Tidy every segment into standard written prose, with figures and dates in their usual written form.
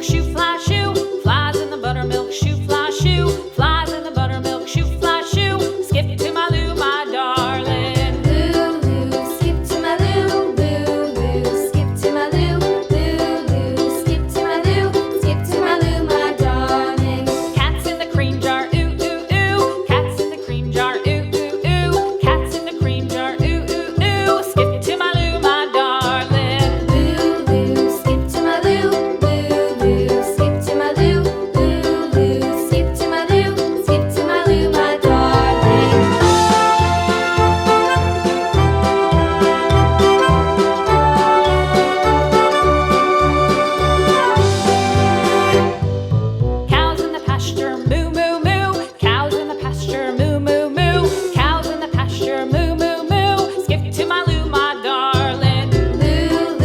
buttermilk shoe, fly shoe. Flies in the buttermilk shoe, fly shoe. Flies in the buttermilk shoe, fly shoe. Skip to my Lou, my darling. Lou, skip to my Lou, Lou, skip to my Lou, Lou, skip to my Lou, skip to my Lou, my darling. Cats in the cream jar, ooh, ooh, ooh. Cats in the cream jar, ooh, ooh, ooh. Cats in the cream jar, ooh, ooh, ooh. Skip to my Lou, my darling. Lou, skip to my Lou, Lou, skip to my Lou, Lou, skip to my Lou, skip to my Lou, my darling. Cows in the pasture, moo, moo, moo. Cows in the pasture, moo, moo, moo. Cows in the pasture, moo, moo, moo. Skip to my Lou, my darling. Lou,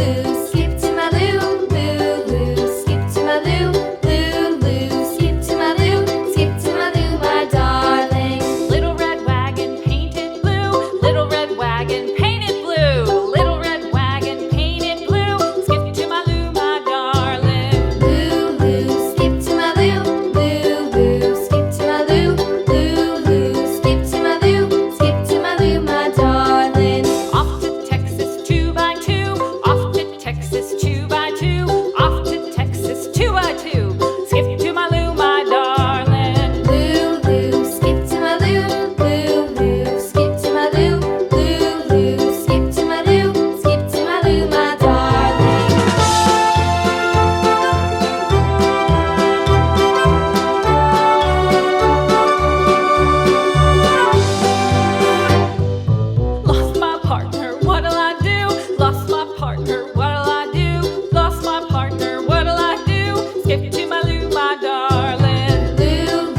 skip to my Lou, Lou, skip to my Lou, Lou, skip to my Lou, skip to my Lou, my darling. Little red wagon painted blue. Little red wagon painted blue. Little red wagon painted blue. Skip to my Lou, my darling. Lou, skip to my Lou, Lou, skip to my Lou, Lou, skip to my Lou, skip to my Lou, my darling. Off to Texas 2x2. Off to Texas 2x2. Off to Texas 2x2. Skip to my Lou, my darling. Lou, skip to my Lou, Lou, skip to my Lou, Lou, skip to my Lou, skip to my Lou, my darling. Lost my partner, what'll I do? Lost my partner, what'll I do? Lost my partner, what'll I do? Skip to my Lou, my darling. Lou,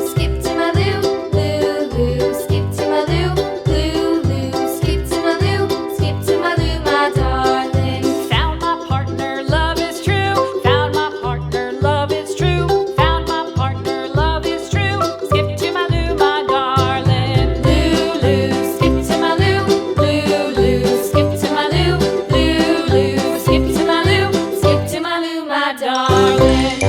skip to my Lou, Lou, skip to my Lou, Lou, skip to my Lou, skip to my Lou, my darling. Found my partner, love is true. Found my partner, love is true. Found my partner, love is true. Skip to my Lou, my darling. Lou, skip to my Lou, Lou, skip to my Lou, Lou, skip to my Lou, skip to my Lou, my darling.